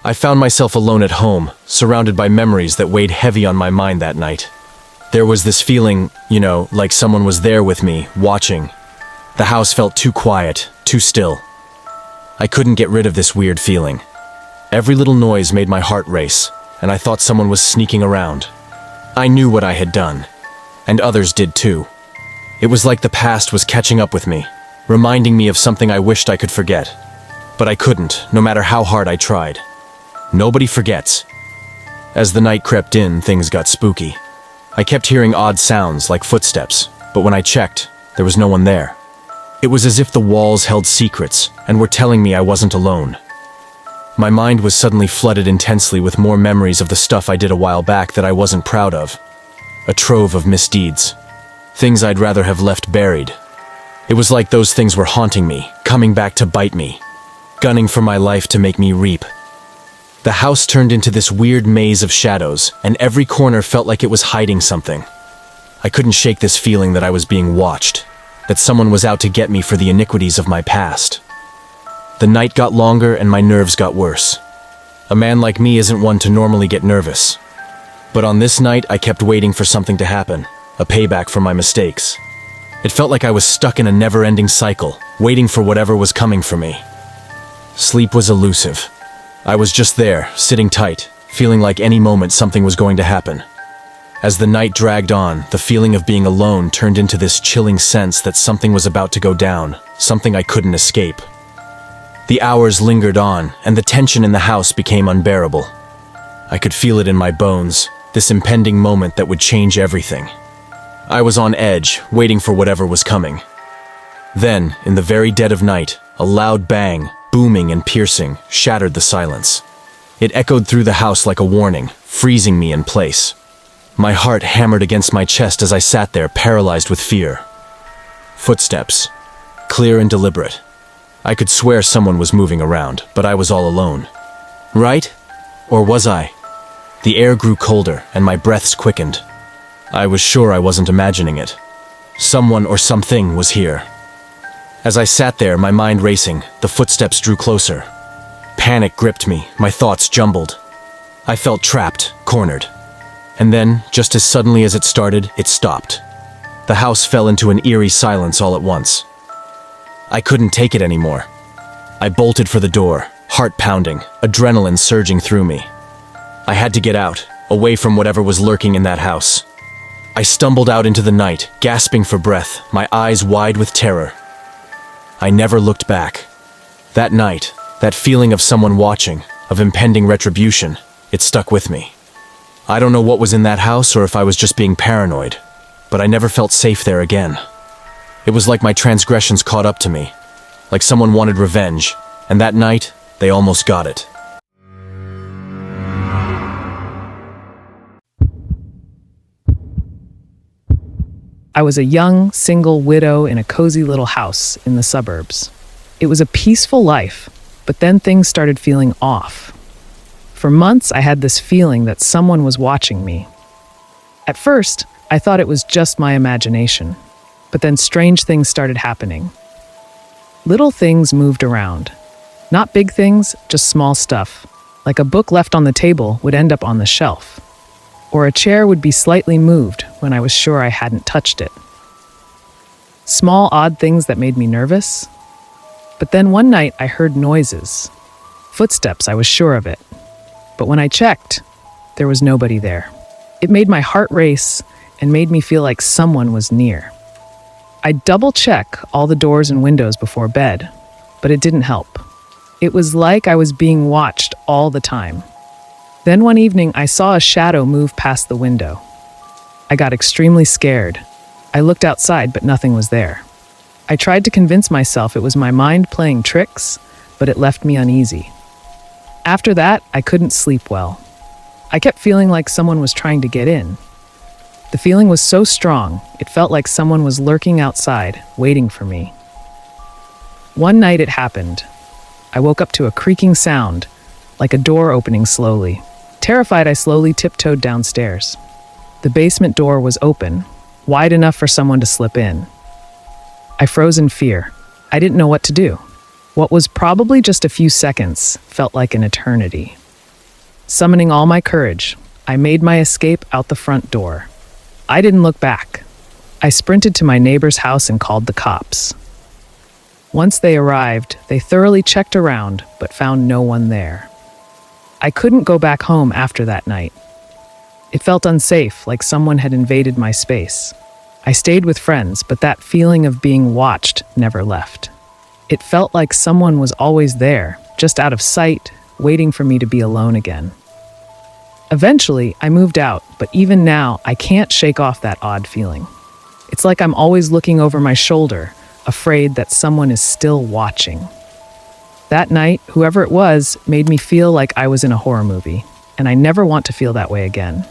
I found myself alone at home, surrounded by memories that weighed heavy on my mind that night. There was this feeling, like someone was there with me, watching. The house felt too quiet, too still. I couldn't get rid of this weird feeling. Every little noise made my heart race, and I thought someone was sneaking around. I knew what I had done, and others did too. It was like the past was catching up with me, reminding me of something I wished I could forget. But I couldn't, no matter how hard I tried. Nobody forgets. As the night crept in, things got spooky. I kept hearing odd sounds like footsteps, but when I checked, there was no one there. It was as if the walls held secrets and were telling me I wasn't alone. My mind was suddenly flooded intensely with more memories of the stuff I did a while back that I wasn't proud of. A trove of misdeeds. Things I'd rather have left buried. It was like those things were haunting me, coming back to bite me, gunning for my life to make me reap. The house turned into this weird maze of shadows, and every corner felt like it was hiding something. I couldn't shake this feeling that I was being watched, that someone was out to get me for the iniquities of my past. The night got longer and my nerves got worse. A man like me isn't one to normally get nervous. But on this night, I kept waiting for something to happen, a payback for my mistakes. It felt like I was stuck in a never-ending cycle, waiting for whatever was coming for me. Sleep was elusive. I was just there, sitting tight, feeling like any moment something was going to happen. As the night dragged on, the feeling of being alone turned into this chilling sense that something was about to go down, something I couldn't escape. The hours lingered on, and the tension in the house became unbearable. I could feel it in my bones, this impending moment that would change everything. I was on edge, waiting for whatever was coming. Then, in the very dead of night, a loud bang, booming and piercing, shattered the silence. It echoed through the house like a warning, freezing me in place. My heart hammered against my chest as I sat there, paralyzed with fear. Footsteps, clear and deliberate. I could swear someone was moving around, but I was all alone. Right? Or was I? The air grew colder, and my breaths quickened. I was sure I wasn't imagining it. Someone or something was here. As I sat there, my mind racing, the footsteps drew closer. Panic gripped me, my thoughts jumbled. I felt trapped, cornered. And then, just as suddenly as it started, it stopped. The house fell into an eerie silence all at once. I couldn't take it anymore. I bolted for the door, heart pounding, adrenaline surging through me. I had to get out, away from whatever was lurking in that house. I stumbled out into the night, gasping for breath, my eyes wide with terror. I never looked back. That night, that feeling of someone watching, of impending retribution, it stuck with me. I don't know what was in that house or if I was just being paranoid, but I never felt safe there again. It was like my transgressions caught up to me, like someone wanted revenge, and that night, they almost got it. I was a young, single widow in a cozy little house in the suburbs. It was a peaceful life, but then things started feeling off. For months, I had this feeling that someone was watching me. At first, I thought it was just my imagination, but then strange things started happening. Little things moved around. Not big things, just small stuff, like a book left on the table would end up on the shelf. Or a chair would be slightly moved when I was sure I hadn't touched it. Small, odd things that made me nervous. But then one night I heard noises. Footsteps, I was sure of it. But when I checked, there was nobody there. It made my heart race and made me feel like someone was near. I'd double-check all the doors and windows before bed, but it didn't help. It was like I was being watched all the time. Then one evening, I saw a shadow move past the window. I got extremely scared. I looked outside, but nothing was there. I tried to convince myself it was my mind playing tricks, but it left me uneasy. After that, I couldn't sleep well. I kept feeling like someone was trying to get in. The feeling was so strong, it felt like someone was lurking outside, waiting for me. One night it happened. I woke up to a creaking sound, like a door opening slowly. Terrified, I slowly tiptoed downstairs. The basement door was open, wide enough for someone to slip in. I froze in fear. I didn't know what to do. What was probably just a few seconds felt like an eternity. Summoning all my courage, I made my escape out the front door. I didn't look back. I sprinted to my neighbor's house and called the cops. Once they arrived, they thoroughly checked around, but found no one there. I couldn't go back home after that night. It felt unsafe, like someone had invaded my space. I stayed with friends, but that feeling of being watched never left. It felt like someone was always there, just out of sight, waiting for me to be alone again. Eventually, I moved out, but even now, I can't shake off that odd feeling. It's like I'm always looking over my shoulder, afraid that someone is still watching. That night, whoever it was, made me feel like I was in a horror movie, and I never want to feel that way again.